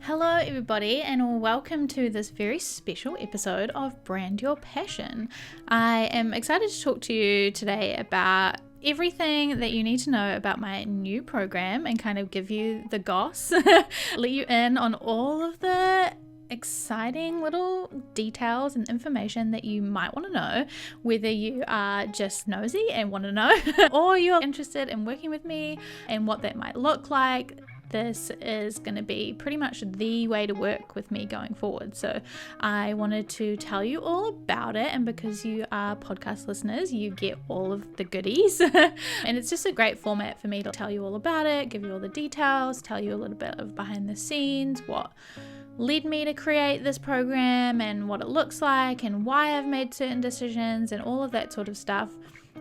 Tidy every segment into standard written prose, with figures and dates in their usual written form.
Hello everybody and welcome to this very special episode of Brand Your Passion. I am excited to talk to you today about everything that you need to know about my new program and kind of give you the goss, let you in on all of the exciting little details and information that you might want to know, whether you are just nosy and want to know or you're interested in working with me and what that might look like. This is going to be pretty much the way to work with me going forward. So I wanted to tell you all about it, and because you are podcast listeners, you get all of the goodies. And it's just a great format for me to tell you all about it, give you all the details, tell you a little bit of behind the scenes, what led me to create this program and what it looks like and why I've made certain decisions and all of that sort of stuff,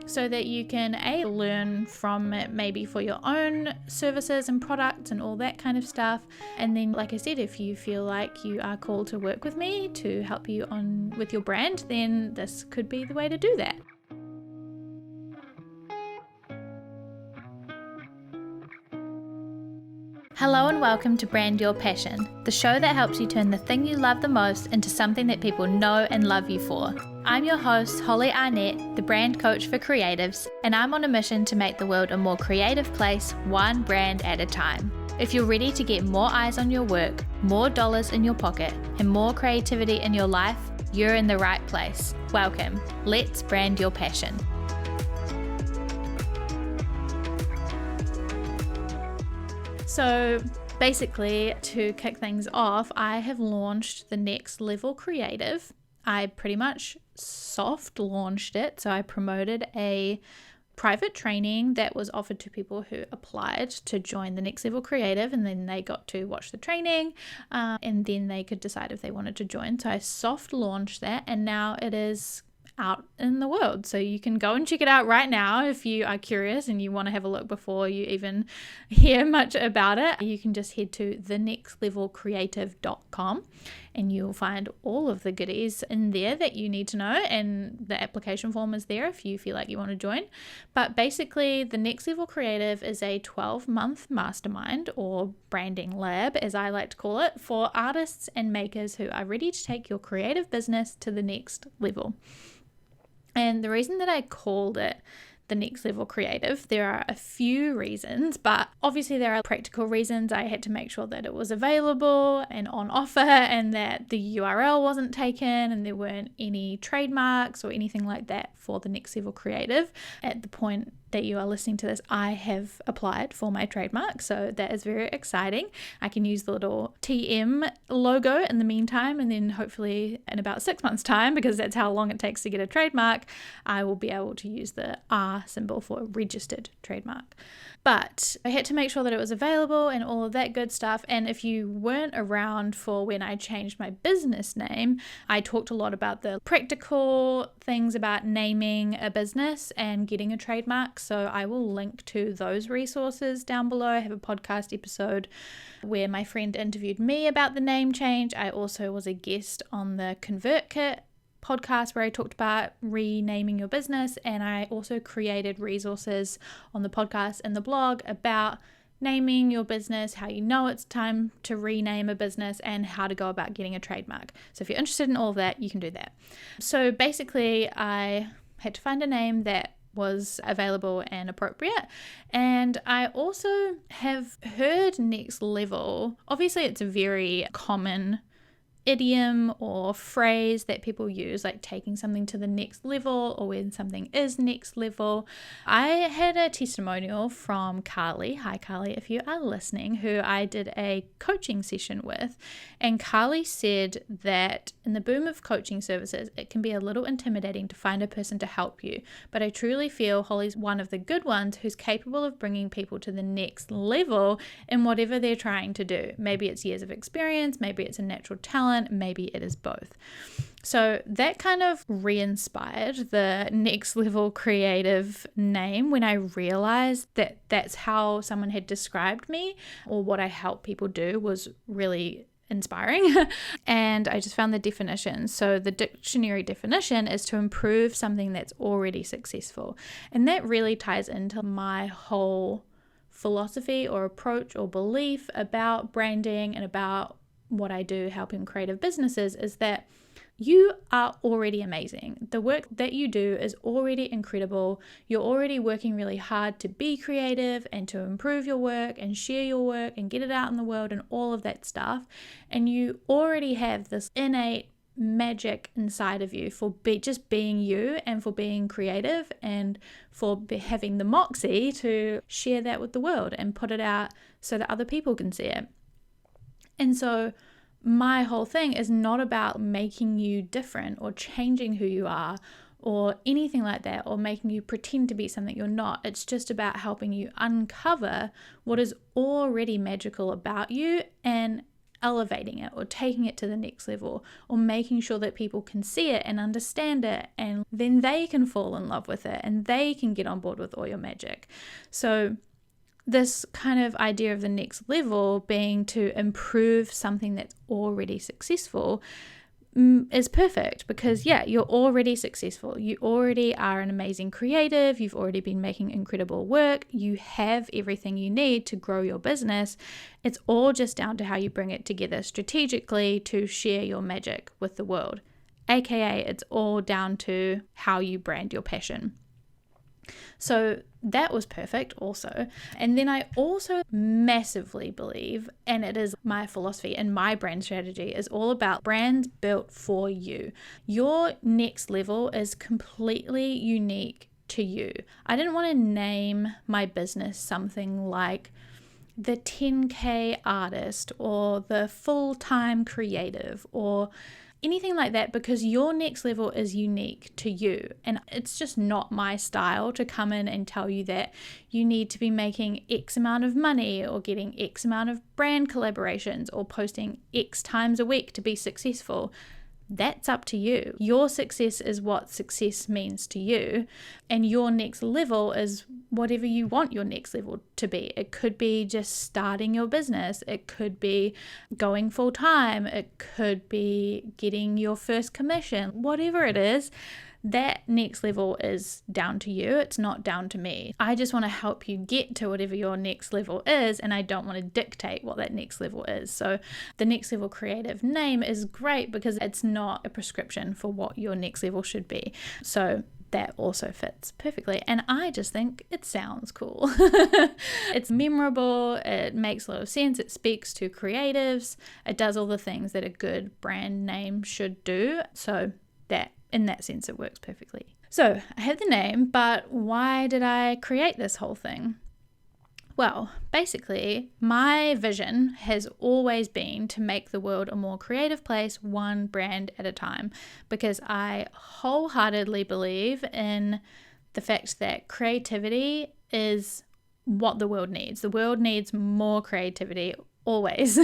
so that you can learn from it maybe for your own services and products and all that kind of stuff. And then, like I said, if you feel like you are called to work with me to help you on with your brand, then this could be the way to do that. Hollie and welcome to Brand Your Passion, the show that helps you turn the thing you love the most into something that people know and love you for. I'm your host, Hollie Arnett, the brand coach for creatives, and I'm on a mission to make the world a more creative place, one brand at a time. If you're ready to get more eyes on your work, more dollars in your pocket, and more creativity in your life, you're in the right place. Welcome. Let's brand your passion. So basically, to kick things off, I have launched the Next Level Creative. I pretty much soft launched it. So I promoted a private training that was offered to people who applied to join the Next Level Creative, and then they got to watch the training and then they could decide if they wanted to join. So I soft launched that, and now it is out in the world. So you can go and check it out right now if you are curious and you want to have a look before you even hear much about it. You can just head to thenextlevelcreative.com and you'll find all of the goodies in there that you need to know, and the application form is there if you feel like you want to join. But basically, the Next Level Creative is a 12-month mastermind, or branding lab as I like to call it, for artists and makers who are ready to take your creative business to the next level. And the reason that I called it the Next Level Creative, there are a few reasons, but obviously there are practical reasons. I had to make sure that it was available and on offer, and that the URL wasn't taken, and there weren't any trademarks or anything like that for the Next Level Creative. At the point that you are listening to this, I have applied for my trademark, so that is very exciting. I can use the little TM logo in the meantime, and then hopefully in about 6 months' time, because that's how long it takes to get a trademark, I will be able to use the R symbol for registered trademark. But I had to make sure that it was available and all of that good stuff. And if you weren't around for when I changed my business name, I talked a lot about the practical things about naming a business and getting a trademark. So I will link to those resources down below. I have a podcast episode where my friend interviewed me about the name change. I also was a guest on the ConvertKit podcast where I talked about renaming your business, and I also created resources on the podcast and the blog about naming your business, how you know it's time to rename a business, and how to go about getting a trademark. So if you're interested in all of that, you can do that. So basically, I had to find a name that was available and appropriate. And I also have heard Next Level. Obviously, it's a very common idiom or phrase that people use, like taking something to the next level, or when something is next level. I had a testimonial from Carly. Hi Carly, if you are listening, who I did a coaching session with, and Carly said that in the boom of coaching services, it can be a little intimidating to find a person to help you, but I truly feel Hollie's one of the good ones who's capable of bringing people to the next level in whatever they're trying to do. Maybe it's years of experience, maybe it's a natural talent, maybe it is both. So that kind of re-inspired the Next Level Creative name when I realized that that's how someone had described me, or what I help people do was really inspiring. And I just found the definition. So the dictionary definition is to improve something that's already successful. And that really ties into my whole philosophy or approach or belief about branding and about what I do helping creative businesses is that you are already amazing. The work that you do is already incredible. You're already working really hard to be creative and to improve your work and share your work and get it out in the world and all of that stuff. And you already have this innate magic inside of you for just being you and for being creative and for having the moxie to share that with the world and put it out so that other people can see it. And so my whole thing is not about making you different or changing who you are or anything like that, or making you pretend to be something you're not. It's just about helping you uncover what is already magical about you and elevating it or taking it to the next level, or making sure that people can see it and understand it, and then they can fall in love with it and they can get on board with all your magic. So this kind of idea of the next level being to improve something that's already successful is perfect, because you're already successful. You already are an amazing creative. You've already been making incredible work. You have everything you need to grow your business. It's all just down to how you bring it together strategically to share your magic with the world. AKA, it's all down to how you brand your passion. So that was perfect also. And then I also massively believe, and it is my philosophy and my brand strategy, is all about brands built for you. Your next level is completely unique to you. I didn't want to name my business something like the 10K artist or the full-time creative or anything like that, because your next level is unique to you. And it's just not my style to come in and tell you that you need to be making X amount of money or getting X amount of brand collaborations or posting X times a week to be successful. That's up to you. Your success is what success means to you, and your next level is whatever you want your next level to be. It could be just starting your business. It could be going full time. It could be getting your first commission. Whatever it is, that next level is down to you. It's not down to me. I just want to help you get to whatever your next level is, and I don't want to dictate what that next level is. So the Next Level Creative name is great because it's not a prescription for what your next level should be. So that also fits perfectly. And I just think it sounds cool. It's memorable. It makes a lot of sense. It speaks to creatives. It does all the things that a good brand name should do. So that, in that sense, it works perfectly. So I have the name, but why did I create this whole thing? Well, basically, my vision has always been to make the world a more creative place, one brand at a time, because I wholeheartedly believe in the fact that creativity is what the world needs. The world needs more creativity always.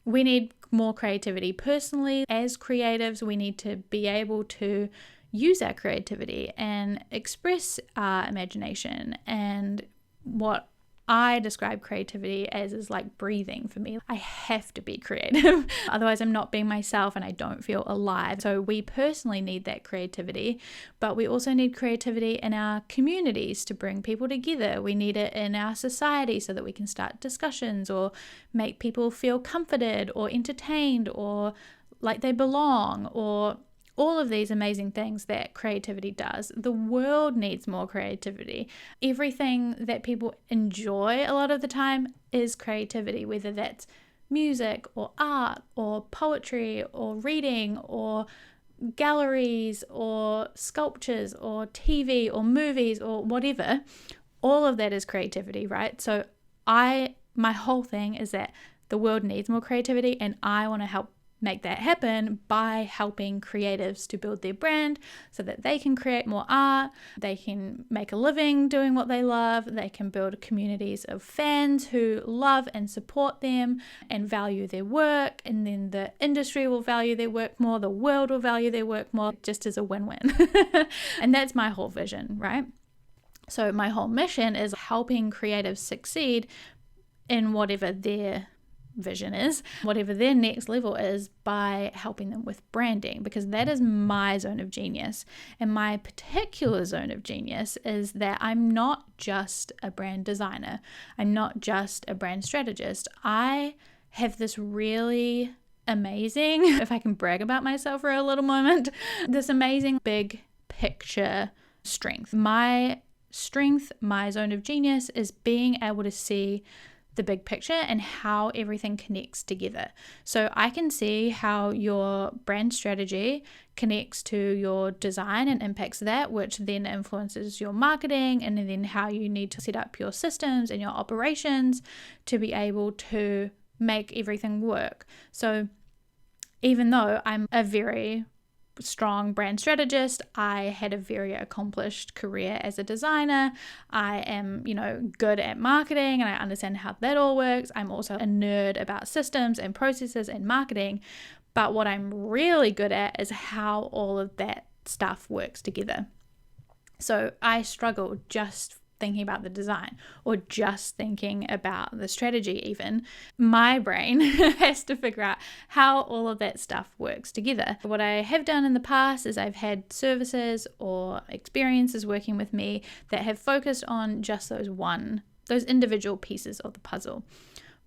We need more creativity personally. As creatives, we need to be able to use our creativity and express our imagination. And what I describe creativity as is like breathing for me. I have to be creative. Otherwise, I'm not being myself and I don't feel alive. So we personally need that creativity, but we also need creativity in our communities to bring people together. We need it in our society so that we can start discussions or make people feel comforted or entertained or like they belong, or all of these amazing things that creativity does. The world needs more creativity. Everything that people enjoy a lot of the time is creativity, whether that's music or art or poetry or reading or galleries or sculptures or TV or movies or whatever. All of that is creativity, right? So my whole thing is that the world needs more creativity, and I want to help make that happen by helping creatives to build their brand so that they can create more art, they can make a living doing what they love, they can build communities of fans who love and support them and value their work, and then the industry will value their work more, the world will value their work more, just as a win-win. And that's my whole vision, right? So my whole mission is helping creatives succeed in whatever their vision is, whatever their next level is, by helping them with branding, because that is my zone of genius. And my particular zone of genius is that I'm not just a brand designer. I'm not just a brand strategist. I have this really amazing, if I can brag about myself for a little moment, this amazing big picture strength. My strength, my zone of genius is being able to see the big picture and how everything connects together. So I can see how your brand strategy connects to your design and impacts that, which then influences your marketing, and then how you need to set up your systems and your operations to be able to make everything work. So even though I'm a very strong brand strategist, I had a very accomplished career as a designer, I am, good at marketing and I understand how that all works. I'm also a nerd about systems and processes and marketing, but what I'm really good at is how all of that stuff works together. So I struggle just thinking about the design or just thinking about the strategy even. My brain has to figure out how all of that stuff works together. What I have done in the past is I've had services or experiences working with me that have focused on just those individual pieces of the puzzle.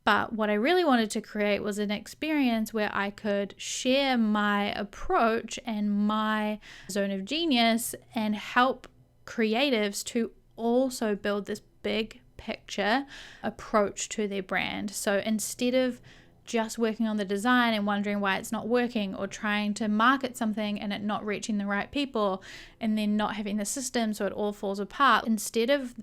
But what I really wanted to create was an experience where I could share my approach and my zone of genius and help creatives to also build this big picture approach to their brand. So instead of just working on the design and wondering why it's not working, or trying to market something and it not reaching the right people and then not having the system so it all falls apart, instead of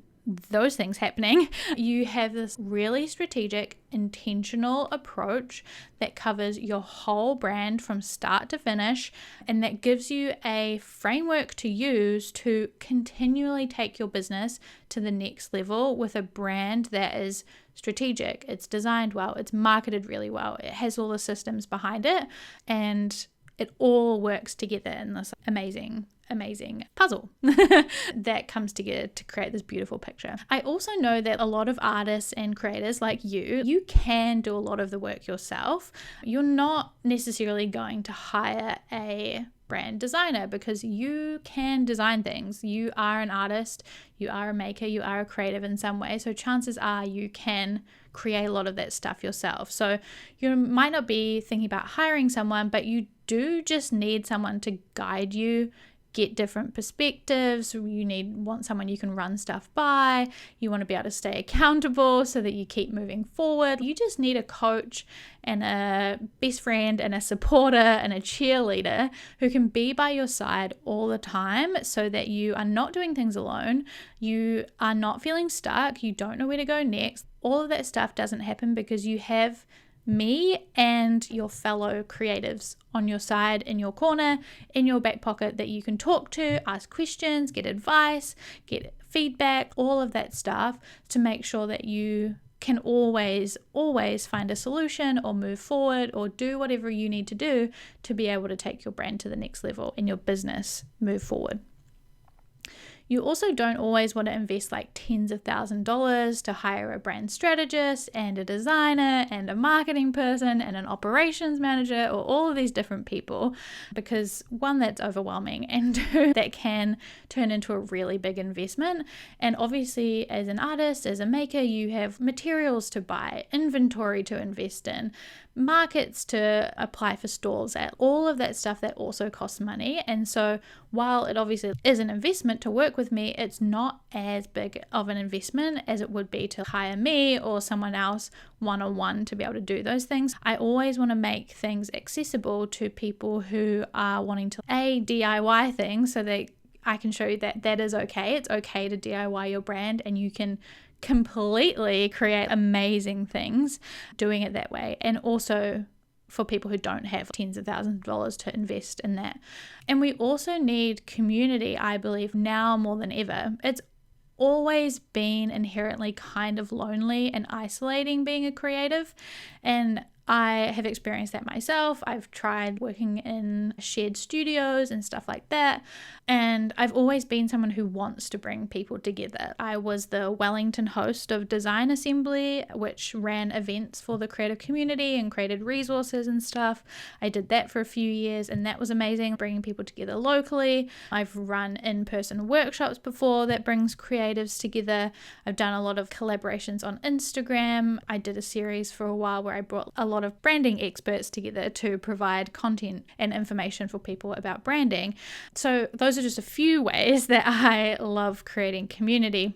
those things happening, you have this really strategic, intentional approach that covers your whole brand from start to finish, and that gives you a framework to use to continually take your business to the next level with a brand that is strategic, it's designed well, it's marketed really well, it has all the systems behind it, and it all works together in this amazing puzzle that comes together to create this beautiful picture. I also know that a lot of artists and creators like you can do a lot of the work yourself. You're not necessarily going to hire a brand designer because you can design things. You are an artist, you are a maker, you are a creative in some way. So chances are you can create a lot of that stuff yourself. So you might not be thinking about hiring someone, but you do just need someone to guide you, get different perspectives. You want someone you can run stuff by. You want to be able to stay accountable so that you keep moving forward. You just need a coach and a best friend and a supporter and a cheerleader who can be by your side all the time so that you are not doing things alone. You are not feeling stuck. You don't know where to go next. All of that stuff doesn't happen because you have me and your fellow creatives on your side, in your corner, in your back pocket that you can talk to, ask questions, get advice, get feedback, all of that stuff to make sure that you can always find a solution or move forward or do whatever you need to do to be able to take your brand to the next level and your business move forward. You also don't always want to invest like tens of thousands of dollars to hire a brand strategist and a designer and a marketing person and an operations manager or all of these different people, because one, that's overwhelming, and two, that can turn into a really big investment. And obviously as an artist, as a maker, you have materials to buy, inventory to invest in, markets to apply for stalls at, all of that stuff that also costs money. And so while it obviously is an investment to work with me, it's not as big of an investment as it would be to hire me or someone else one-on-one to be able to do those things. I always want to make things accessible to people who are wanting to DIY things so that I can show you that that is okay. It's okay to DIY your brand and you can completely create amazing things doing it that way. And also for people who don't have tens of thousands of dollars to invest in that. And we also need community, I believe, now more than ever. It's always been inherently kind of lonely and isolating being a creative, and I have experienced that myself. I've tried working in shared studios and stuff like that, and I've always been someone who wants to bring people together. I was the Wellington host of Design Assembly, which ran events for the creative community and created resources and stuff. I did that for a few years, and that was amazing, bringing people together locally. I've run in-person workshops before that brings creatives together. I've done a lot of collaborations on Instagram. I did a series for a while where I brought a lot lot of branding experts together to provide content and information for people about branding. So those are just a few ways that I love creating community.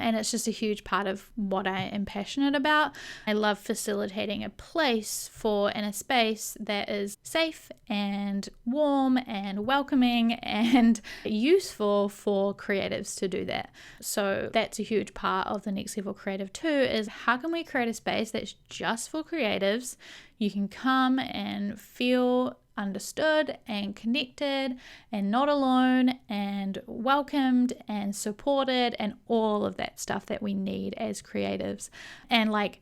And it's just a huge part of what I am passionate about. I love facilitating a place and a space that is safe and warm and welcoming and useful for creatives to do that. So that's a huge part of the Next Level Creative too, is how can we create a space that's just for creatives? You can come and feel understood and connected and not alone and welcomed and supported and all of that stuff that we need as creatives. And like,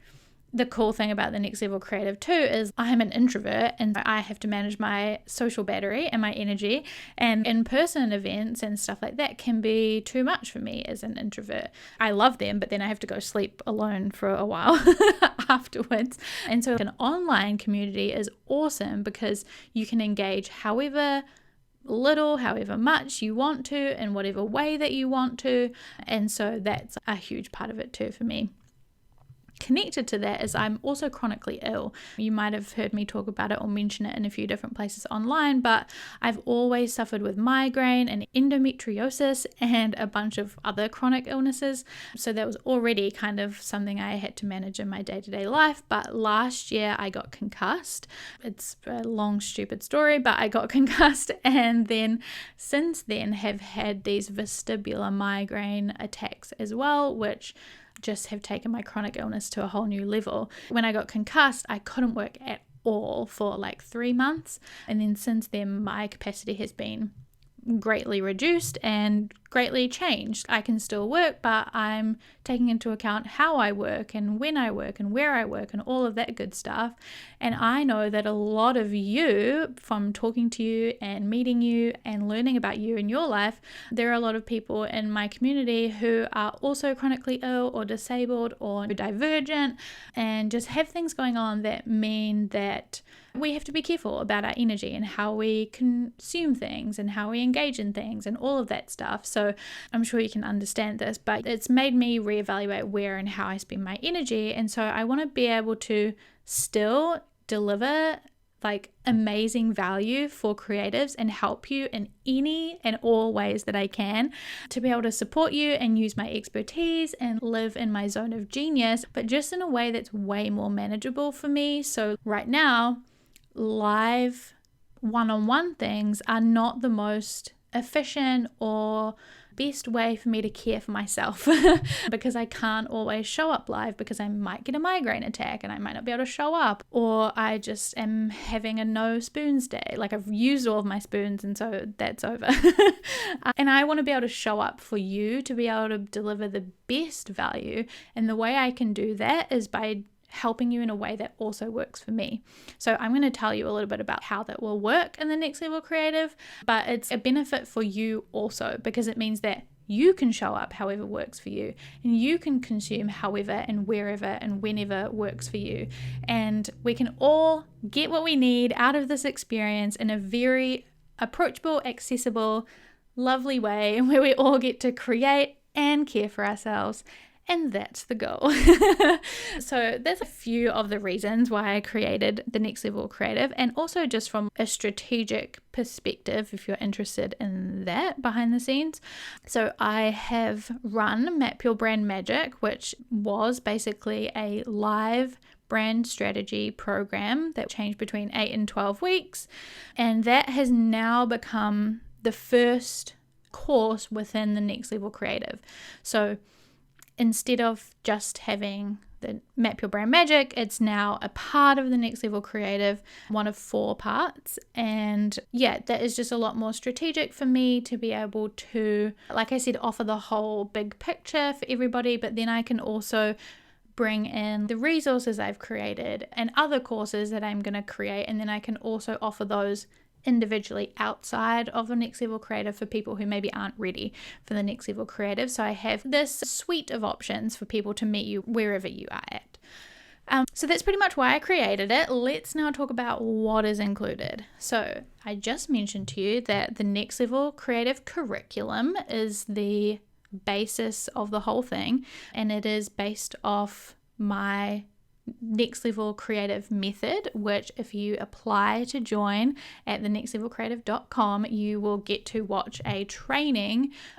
the cool thing about the Next Level Creative too is I'm an introvert and I have to manage my social battery and my energy, and in-person events and stuff like that can be too much for me as an introvert. I love them, but then I have to go sleep alone for a while afterwards. And so an online community is awesome because you can engage however little, however much you want to, in whatever way that you want to. And so that's a huge part of it too for me. Connected to that is I'm also chronically ill. You might have heard me talk about it or mention it in a few different places online, but I've always suffered with migraine and endometriosis and a bunch of other chronic illnesses. So that was already kind of something I had to manage in my day-to-day life. But last year I got concussed. It's a long, stupid story, but I got concussed, and then since then have had these vestibular migraine attacks as well, which just have taken my chronic illness to a whole new level. When I got concussed, I couldn't work at all for like 3 months. And then since then, my capacity has been greatly reduced and greatly changed. I can still work, but I'm taking into account how I work and when I work and where I work and all of that good stuff. And I know that a lot of you, from talking to you and meeting you and learning about you in your life, there are a lot of people in my community who are also chronically ill or disabled or divergent and just have things going on that mean that we have to be careful about our energy and how we consume things and how we engage in things and all of that stuff. So I'm sure you can understand this, but it's made me reevaluate where and how I spend my energy. And so I want to be able to still deliver like amazing value for creatives and help you in any and all ways that I can, to be able to support you and use my expertise and live in my zone of genius, but just in a way that's way more manageable for me. So right now, live one-on-one things are not the most efficient or best way for me to care for myself because I can't always show up live because I might get a migraine attack and I might not be able to show up, or I just am having a no spoons day. Like, I've used all of my spoons and so that's over. And I want to be able to show up for you to be able to deliver the best value, and the way I can do that is by helping you in a way that also works for me. So I'm going to tell you a little bit about how that will work in the Next Level Creative, but it's a benefit for you also because it means that you can show up however works for you, and you can consume however and wherever and whenever works for you. And we can all get what we need out of this experience in a very approachable, accessible, lovely way where we all get to create and care for ourselves. And that's the goal. So there's a few of the reasons why I created the Next Level Creative, and also just from a strategic perspective, if you're interested in that behind the scenes. So I have run Map Your Brand Magic, which was basically a live brand strategy program that changed between 8 and 12 weeks. And that has now become the first course within the Next Level Creative. So instead of just having the Map Your Brand Magic, it's now a part of the Next Level Creative, one of 4 parts. And yeah, that is just a lot more strategic for me to be able to, like I said, offer the whole big picture for everybody, but then I can also bring in the resources I've created and other courses that I'm going to create, and then I can also offer those individually outside of the Next Level Creative for people who maybe aren't ready for the Next Level Creative. So I have this suite of options for people to meet you wherever you are at. So that's pretty much why I created it. Let's now talk about what is included. So I just mentioned to you that the Next Level Creative curriculum is the basis of the whole thing, and it is based off my Next Level Creative method, which if you apply to join at thenextlevelcreative.com, you will get to watch a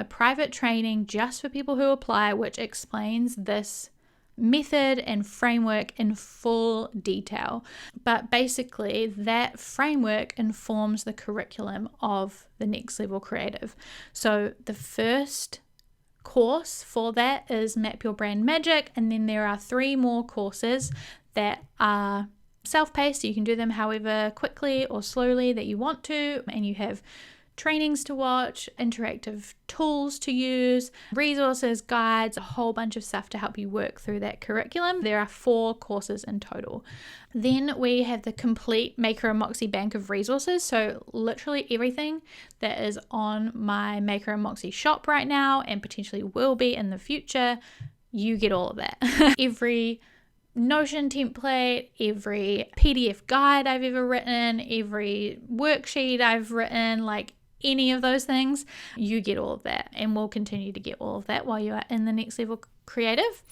private training just for people who apply, which explains this method and framework in full detail. But basically, that framework informs the curriculum of the Next Level Creative. So the first course for that is Map Your Brand Magic, and then there are 3 more courses that are self-paced, so you can do them however quickly or slowly that you want to, and you have trainings to watch, interactive tools to use, resources, guides, a whole bunch of stuff to help you work through that curriculum. There are 4 courses in total. Then we have the complete Maker and Moxie bank of resources. So literally everything that is on my Maker and Moxie shop right now and potentially will be in the future, you get all of that. Every Notion template, every PDF guide I've ever written, every worksheet I've written, like any of those things, you get all of that, and we'll continue to get all of that while you are in the Next Level Creative.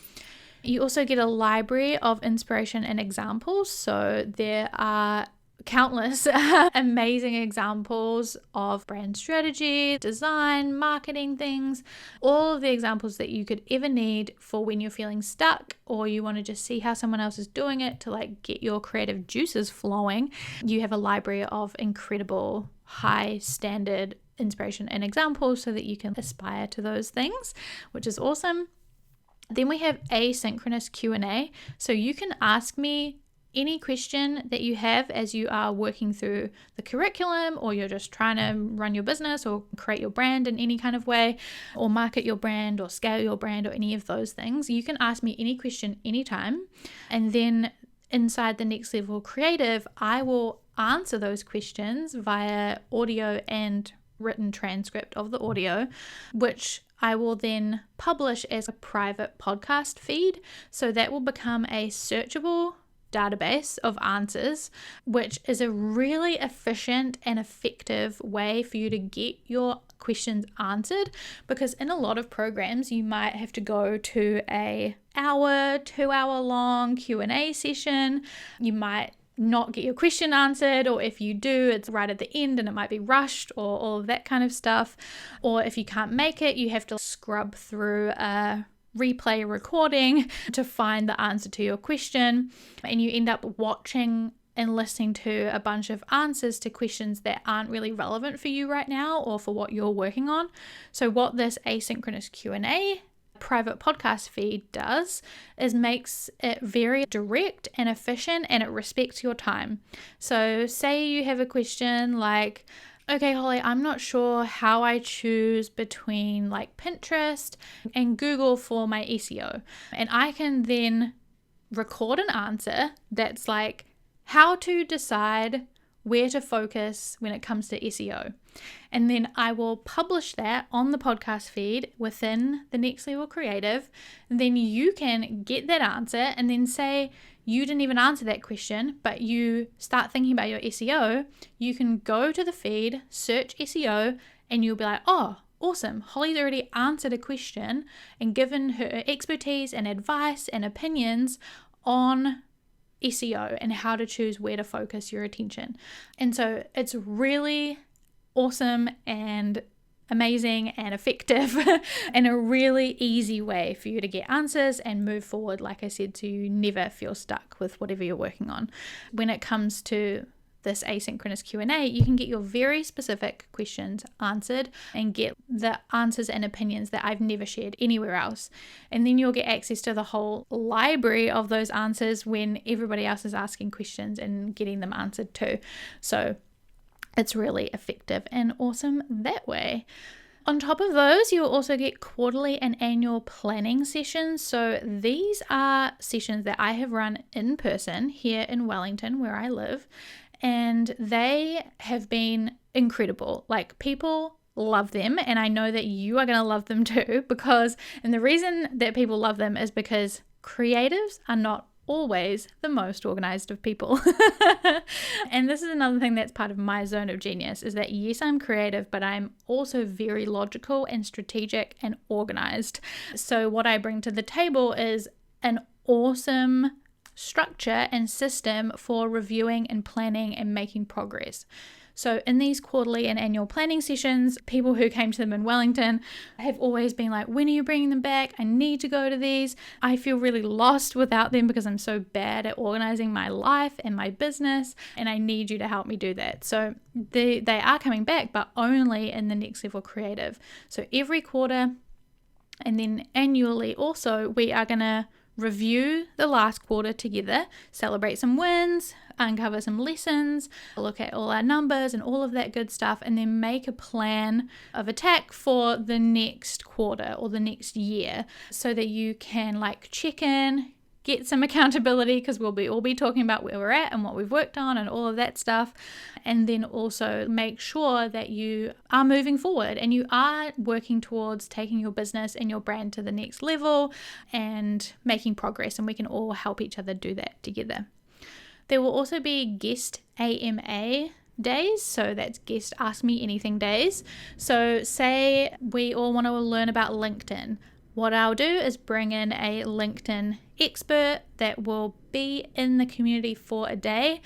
You also get a library of inspiration and examples. So there are countless amazing examples of brand strategy, design, marketing things, all of the examples that you could ever need for when you're feeling stuck or you want to just see how someone else is doing it to like get your creative juices flowing. You have a library of incredible high standard inspiration and examples so that you can aspire to those things, which is awesome. Then we have asynchronous Q&A. So you can ask me any question that you have as you are working through the curriculum, or you're just trying to run your business or create your brand in any kind of way, or market your brand or scale your brand or any of those things. You can ask me any question anytime. And then inside the Next Level Creative, I will answer those questions via audio and written transcript of the audio, which I will then publish as a private podcast feed. So that will become a searchable database of answers, which is a really efficient and effective way for you to get your questions answered, because in a lot of programs you might have to go to a 2-hour long Q&A session. You might not get your question answered, or if you do, it's right at the end and it might be rushed, or all of that kind of stuff. Or if you can't make it, you have to scrub through a replay recording to find the answer to your question, and you end up watching and listening to a bunch of answers to questions that aren't really relevant for you right now or for what you're working on. So what this asynchronous Q&A private podcast feed does is makes it very direct and efficient, and it respects your time. So say you have a question like, okay, Holly, I'm not sure how I choose between like Pinterest and Google for my SEO. And I can then record an answer that's like how to decide where to focus when it comes to SEO. And then I will publish that on the podcast feed within the Next Level Creative. And then you can get that answer and then say, you didn't even answer that question, but you start thinking about your SEO. You can go to the feed, search SEO, and you'll be like, oh, awesome. Hollie's already answered a question and given her expertise and advice and opinions on SEO and how to choose where to focus your attention. And so it's really awesome and amazing and effective and a really easy way for you to get answers and move forward, like I said, so you never feel stuck with whatever you're working on. When it comes to this asynchronous Q&A, you can get your very specific questions answered and get the answers and opinions that I've never shared anywhere else. And then you'll get access to the whole library of those answers when everybody else is asking questions and getting them answered too. So it's really effective and awesome that way. On top of those, you'll also get quarterly and annual planning sessions. So these are sessions that I have run in person here in Wellington, where I live, and they have been incredible. Like, people love them, and I know that you are going to love them too, and the reason that people love them is because creatives are not always the most organized of people. And this is another thing that's part of my zone of genius, is that yes, I'm creative, but I'm also very logical and strategic and organized. So what I bring to the table is an awesome structure and system for reviewing and planning and making progress. So in these quarterly and annual planning sessions, people who came to them in Wellington have always been like, when are you bringing them back? I need to go to these. I feel really lost without them because I'm so bad at organizing my life and my business, and I need you to help me do that. So they are coming back, but only in the Next Level Creative. So every quarter and then annually also, we are going to review the last quarter together, celebrate some wins, uncover some lessons, look at all our numbers and all of that good stuff, and then make a plan of attack for the next quarter or the next year so that you can like check in, get some accountability, because we'll all be talking about where we're at and what we've worked on and all of that stuff. And then also make sure that you are moving forward and you are working towards taking your business and your brand to the next level and making progress. And we can all help each other do that together. There will also be guest AMA days, so that's guest ask me anything days. So say we all want to learn about LinkedIn. What I'll do is bring in a LinkedIn expert that will be in the community for a day,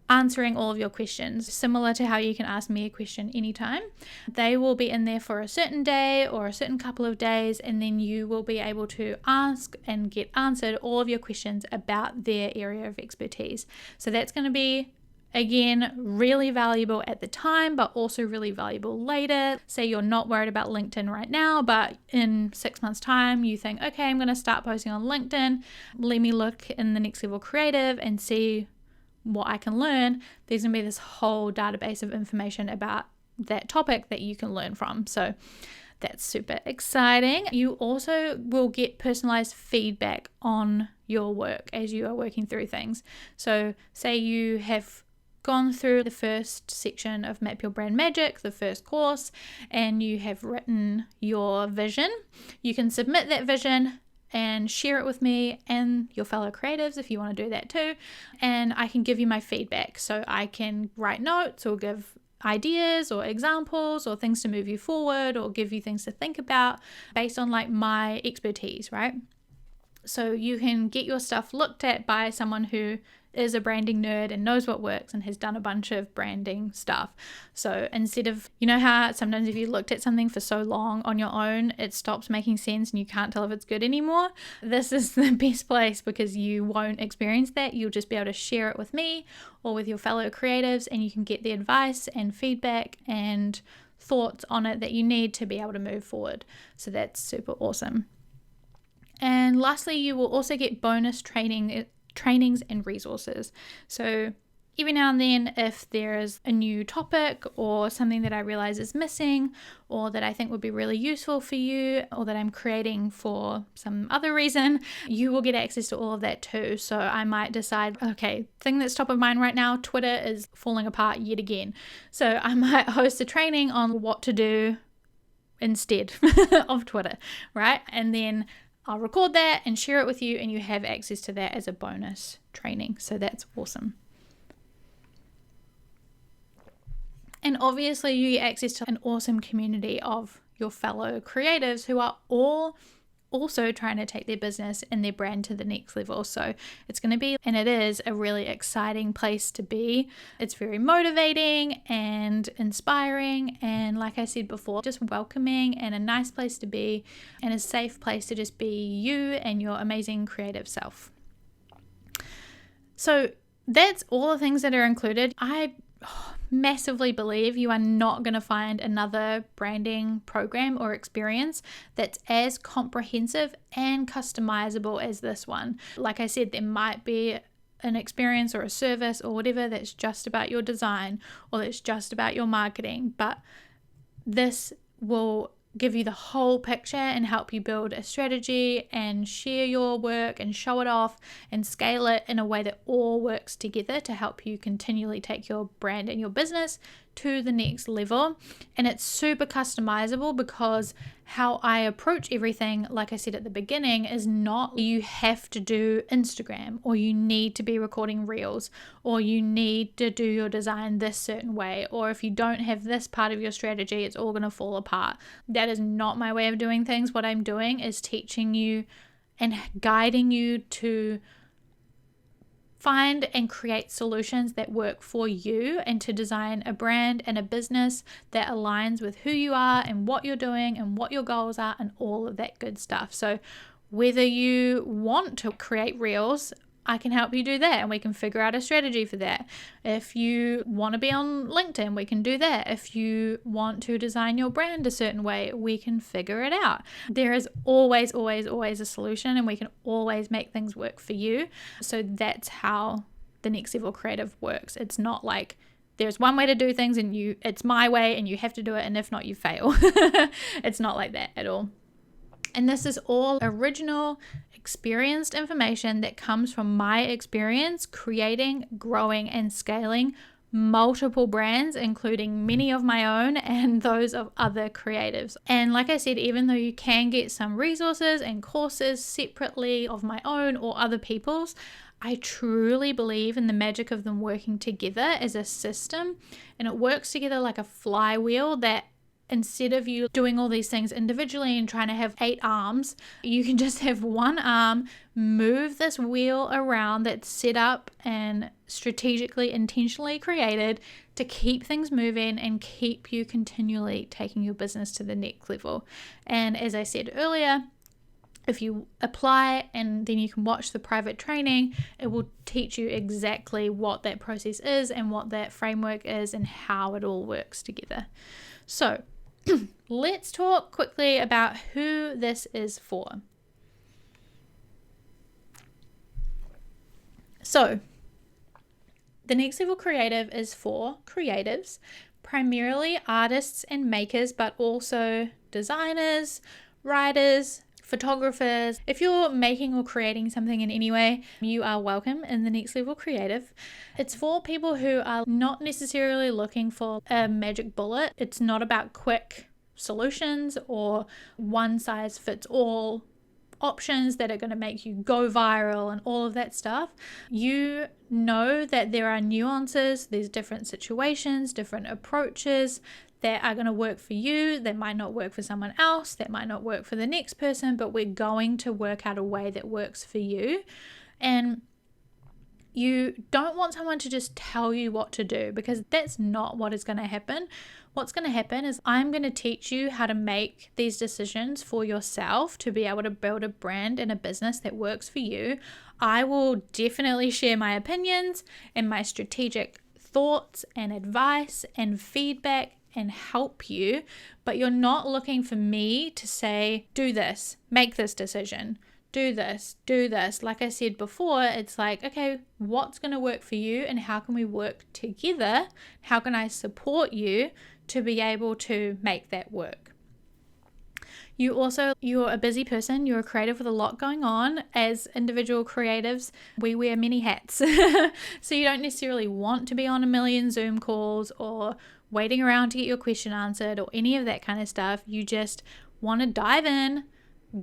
answering all of your questions, similar to how you can ask me a question anytime. They will be in there for a certain day or a certain couple of days, and then you will be able to ask and get answered all of your questions about their area of expertise. So that's going to be, again, really valuable at the time, but also really valuable later. Say you're not worried about LinkedIn right now, but in 6 months' time, you think, okay, I'm going to start posting on LinkedIn. Let me look in the Next Level Creative and see what I can learn. There's going to be this whole database of information about that topic that you can learn from. So that's super exciting. You also will get personalized feedback on your work as you are working through things. So say you have gone through the first section of Map Your Brand Magic, the first course, and you have written your vision. You can submit that vision and share it with me and your fellow creatives if you want to do that too. And I can give you my feedback. So I can write notes or give ideas or examples or things to move you forward or give you things to think about based on like my expertise, right? So you can get your stuff looked at by someone who is a branding nerd and knows what works and has done a bunch of branding stuff. So instead of, you know how sometimes if you looked at something for so long on your own, it stops making sense and you can't tell if it's good anymore? This is the best place because you won't experience that. You'll just be able to share it with me or with your fellow creatives, and you can get the advice and feedback and thoughts on it that you need to be able to move forward. So that's super awesome. And lastly, you will also get bonus trainings and resources. So every now and then, if there is a new topic or something that I realize is missing or that I think would be really useful for you or that I'm creating for some other reason, you will get access to all of that too. So I might decide, okay, thing that's top of mind right now, Twitter is falling apart yet again. So I might host a training on what to do instead of Twitter, right? And then I'll record that and share it with you, and you have access to that as a bonus training. So that's awesome. And obviously you get access to an awesome community of your fellow creatives who are all also trying to take their business and their brand to the next level. So it's going to be, and it is, a really exciting place to be. It's very motivating and inspiring, and like I said before, just welcoming and a nice place to be and a safe place to just be you and your amazing creative self. So that's all the things that are included. I massively believe you are not going to find another branding program or experience that's as comprehensive and customizable as this one. Like I said, there might be an experience or a service or whatever that's just about your design or that's just about your marketing, but this will give you the whole picture and help you build a strategy and share your work and show it off and scale it in a way that all works together to help you continually take your brand and your business to the next level. And it's super customizable because how I approach everything, like I said at the beginning, is not you have to do Instagram or you need to be recording reels or you need to do your design this certain way, or if you don't have this part of your strategy, it's all going to fall apart. That is not my way of doing things. What I'm doing is teaching you and guiding you to find and create solutions that work for you, and to design a brand and a business that aligns with who you are and what you're doing and what your goals are and all of that good stuff. So whether you want to create reels, I can help you do that, and we can figure out a strategy for that. If you want to be on LinkedIn, we can do that. If you want to design your brand a certain way, we can figure it out. There is always, always, always a solution, and we can always make things work for you. So that's how the Next Level Creative works. It's not like there's one way to do things and it's my way and you have to do it, and if not, you fail. It's not like that at all. And this is all original, experienced information that comes from my experience creating, growing, and scaling multiple brands, including many of my own and those of other creatives. And like I said, even though you can get some resources and courses separately of my own or other people's, I truly believe in the magic of them working together as a system. And it works together like a flywheel, that instead of you doing all these things individually and trying to have 8 arms, you can just have one arm, move this wheel around that's set up and strategically, intentionally created to keep things moving and keep you continually taking your business to the next level. And as I said earlier, if you apply and then you can watch the private training, it will teach you exactly what that process is and what that framework is and how it all works together. So let's talk quickly about who this is for. So the Next Level Creative is for creatives, primarily artists and makers, but also designers, writers, photographers. If you're making or creating something in any way, you are welcome in the Next Level Creative. It's for people who are not necessarily looking for a magic bullet. It's not about quick solutions or one size fits all options that are going to make you go viral and all of that stuff. You know that there are nuances, there's different situations, different approaches that are going to work for you, that might not work for someone else, that might not work for the next person, but we're going to work out a way that works for you. And you don't want someone to just tell you what to do, because that's not what is going to happen. What's going to happen is I'm going to teach you how to make these decisions for yourself to be able to build a brand and a business that works for you. I will definitely share my opinions and my strategic thoughts and advice and feedback and help you, but you're not looking for me to say, do this, make this decision, do this, do this. Like I said before, it's like, okay, what's going to work for you and how can we work together? How can I support you to be able to make that work? You're a busy person, you're a creative with a lot going on. As individual creatives, we wear many hats. So you don't necessarily want to be on a million Zoom calls or waiting around to get your question answered or any of that kind of stuff. You just want to dive in,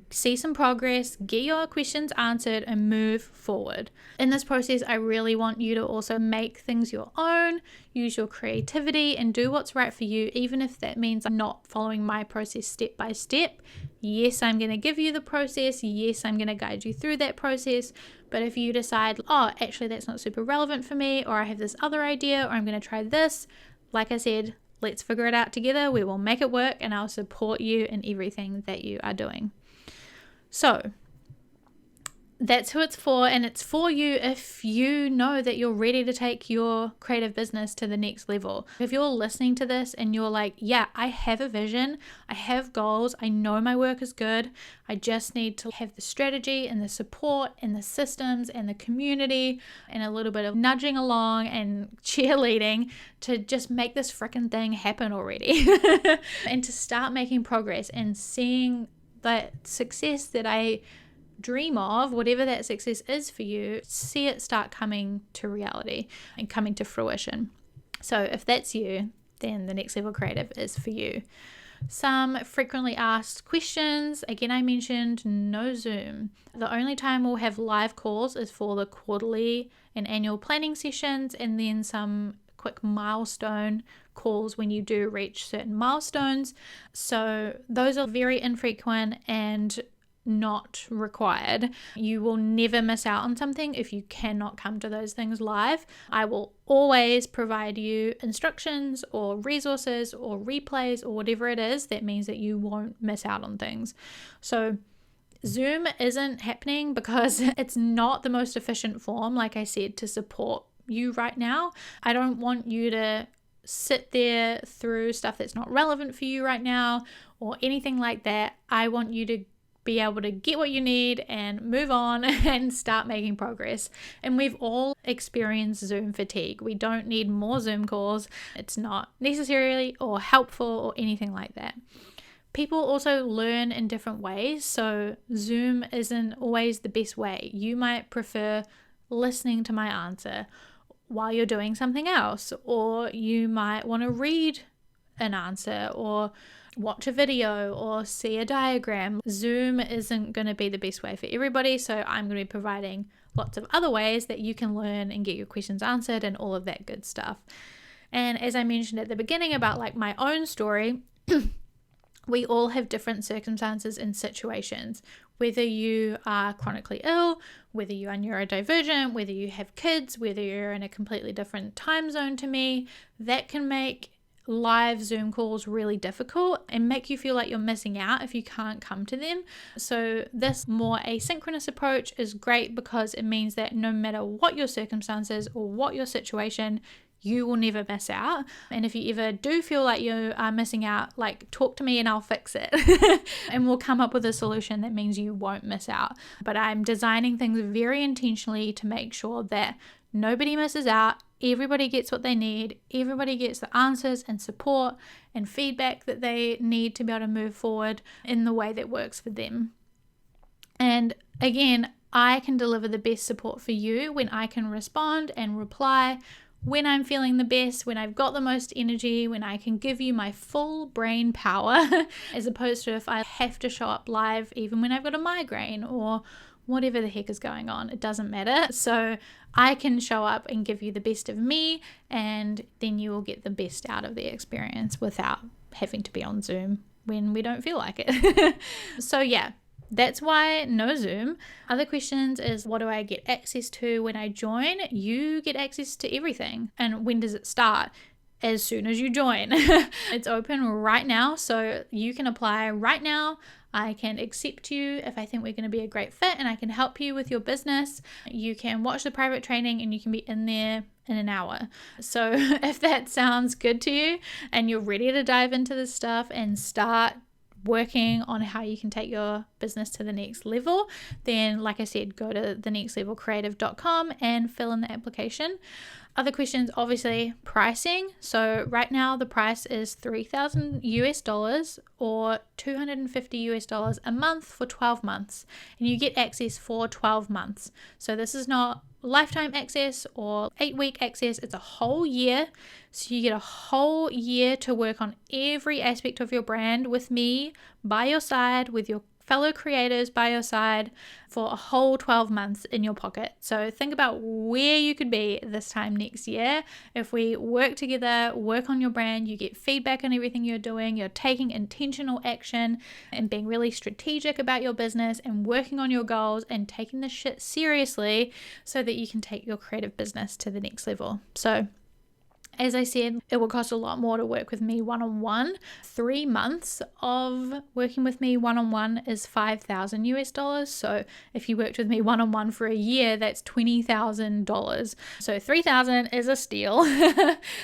see some progress, get your questions answered, and move forward. In this process, I really want you to also make things your own, use your creativity, and do what's right for you, even if that means not following my process step by step. Yes, I'm going to give you the process. Yes, I'm going to guide you through that process. But if you decide, oh, actually that's not super relevant for me, or I have this other idea, or I'm going to try this, like I said, let's figure it out together. We will make it work, and I'll support you in everything that you are doing. So that's who it's for, and it's for you if you know that you're ready to take your creative business to the next level. If you're listening to this and you're like, yeah, I have a vision, I have goals, I know my work is good, I just need to have the strategy and the support and the systems and the community and a little bit of nudging along and cheerleading to just make this freaking thing happen already and to start making progress and seeing that success that I dream of, whatever that success is for you, see it start coming to reality and coming to fruition. So if that's you, then the Next Level Creative is for you. Some frequently asked questions. Again, I mentioned no Zoom. The only time we'll have live calls is for the quarterly and annual planning sessions, and then some quick milestone calls when you do reach certain milestones. So those are very infrequent and not required. You will never miss out on something if you cannot come to those things live. I will always provide you instructions or resources or replays or whatever it is that means that you won't miss out on things. So Zoom isn't happening because it's not the most efficient form, like I said, to support you right now. I don't want you to sit there through stuff that's not relevant for you right now or anything like that. I want you to be able to get what you need and move on and start making progress. And we've all experienced Zoom fatigue. We don't need more Zoom calls. It's not necessarily or helpful or anything like that. People also learn in different ways, so Zoom isn't always the best way. You might prefer listening to my answer while you're doing something else, or you might want to read an answer or watch a video or see a diagram. Zoom isn't going to be the best way for everybody, so I'm going to be providing lots of other ways that you can learn and get your questions answered and all of that good stuff. And as I mentioned at the beginning about like my own story, we all have different circumstances and situations. Whether you are chronically ill, whether you are neurodivergent, whether you have kids, whether you're in a completely different time zone to me, that can make live Zoom calls really difficult and make you feel like you're missing out if you can't come to them. So this more asynchronous approach is great because it means that no matter what your circumstances or what your situation, you will never miss out. And if you ever do feel like you are missing out, like talk to me and I'll fix it and we'll come up with a solution that means you won't miss out. But I'm designing things very intentionally to make sure that nobody misses out. Everybody gets what they need. Everybody gets the answers and support and feedback that they need to be able to move forward in the way that works for them. And again, I can deliver the best support for you when I can respond and reply when I'm feeling the best, when I've got the most energy, when I can give you my full brain power, as opposed to if I have to show up live even when I've got a migraine or whatever the heck is going on. It doesn't matter. So I can show up and give you the best of me, and then you will get the best out of the experience without having to be on Zoom when we don't feel like it. So yeah, that's why no Zoom. Other questions is, what do I get access to when I join? You get access to everything. And when does it start? As soon as you join. It's open right now, so you can apply right now. I can accept you if I think we're going to be a great fit, and I can help you with your business. You can watch the private training and you can be in there in an hour. So if that sounds good to you and you're ready to dive into this stuff and start working on how you can take your business to the next level, then like I said, go to thenextlevelcreative.com and fill in the application. Other questions, obviously pricing. So right now the price is $3,000 US or $250 US a month for 12 months, and you get access for 12 months. So this is not lifetime access or 8-week access, it's a whole year. So you get a whole year to work on every aspect of your brand with me by your side, with your fellow creators by your side for a whole 12 months in your pocket. So think about where you could be this time next year if we work together, work on your brand, you get feedback on everything you're doing, you're taking intentional action and being really strategic about your business and working on your goals and taking this shit seriously so that you can take your creative business to the next level. So as I said, it will cost a lot more to work with me one-on-one. 3 months of working with me one-on-one is $5,000 US. So if you worked with me one-on-one for a year, that's $20,000. So $3,000 is a steal.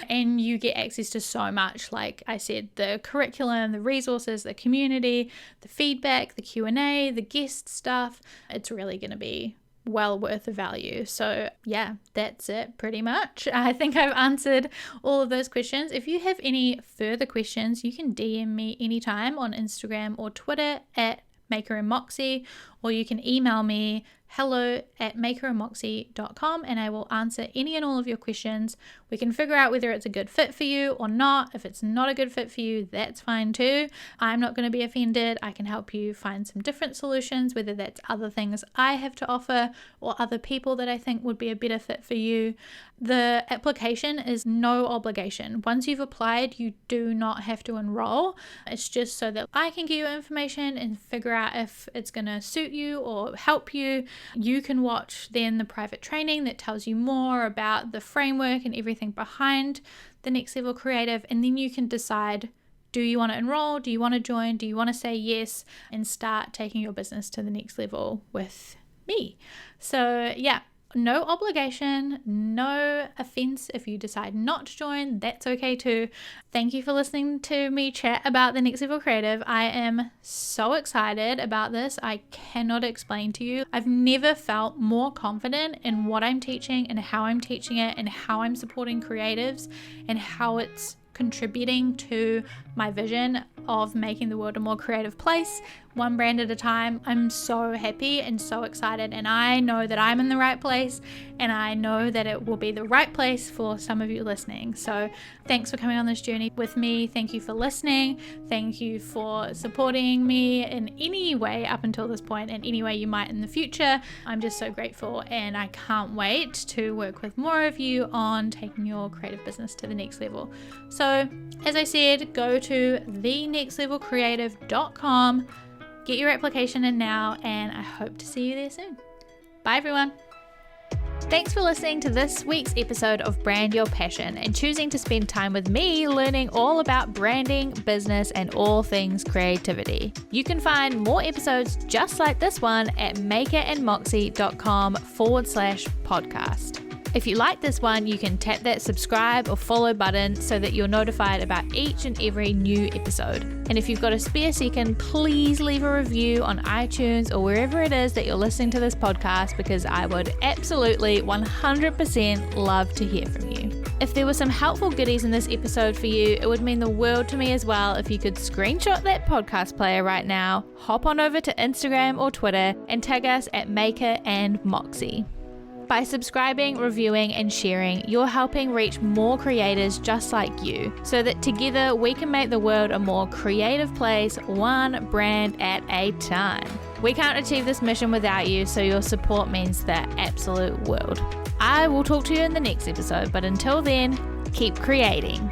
And you get access to so much. Like I said, the curriculum, the resources, the community, the feedback, the Q&A, the guest stuff. It's really going to be well worth the value. So yeah, that's it pretty much. I think I've answered all of those questions. If you have any further questions, you can DM me anytime on Instagram or Twitter at Maker and Moxie, or you can email me hello@makerandmoxie.com, and I will answer any and all of your questions. We can figure out whether it's a good fit for you or not. If it's not a good fit for you, that's fine too. I'm not going to be offended. I can help you find some different solutions, whether that's other things I have to offer or other people that I think would be a better fit for you. The application is no obligation. Once you've applied, you do not have to enroll. It's just so that I can give you information and figure out if it's going to suit you or help you. You can watch then the private training that tells you more about the framework and everything behind the Next Level Creative, and then you can decide, do you want to enroll? Do you want to join? Do you want to say yes and start taking your business to the next level with me? So yeah, no obligation, no offense if you decide not to join, that's okay too. Thank you for listening to me chat about the Next Level Creative. I am so excited about this. I cannot explain to you. I've never felt more confident in what I'm teaching and how I'm teaching it and how I'm supporting creatives and how it's contributing to my vision of making the world a more creative place, one brand at a time. I'm so happy and so excited, and I know that I'm in the right place, and I know that it will be the right place for some of you listening. So thanks for coming on this journey with me. Thank you for listening. Thank you for supporting me in any way up until this point and any way you might in the future. I'm just so grateful, and I can't wait to work with more of you on taking your creative business to the next level. So as I said, go to thenextlevelcreative.com, get your application in now, and I hope to see you there soon. Bye everyone. Thanks for listening to this week's episode of Brand Your Passion and choosing to spend time with me learning all about branding, business, and all things creativity. You can find more episodes just like this one at makerandmoxie.com/podcast. If you like this one, you can tap that subscribe or follow button so that you're notified about each and every new episode. And if you've got a spare second, please leave a review on iTunes or wherever it is that you're listening to this podcast, because I would absolutely 100% love to hear from you. If there were some helpful goodies in this episode for you, it would mean the world to me as well if you could screenshot that podcast player right now, hop on over to Instagram or Twitter and tag us at Maker and Moxie. By subscribing, reviewing, and sharing, you're helping reach more creators just like you, so that together we can make the world a more creative place, one brand at a time. We can't achieve this mission without you, so your support means the absolute world. I will talk to you in the next episode, but until then, keep creating.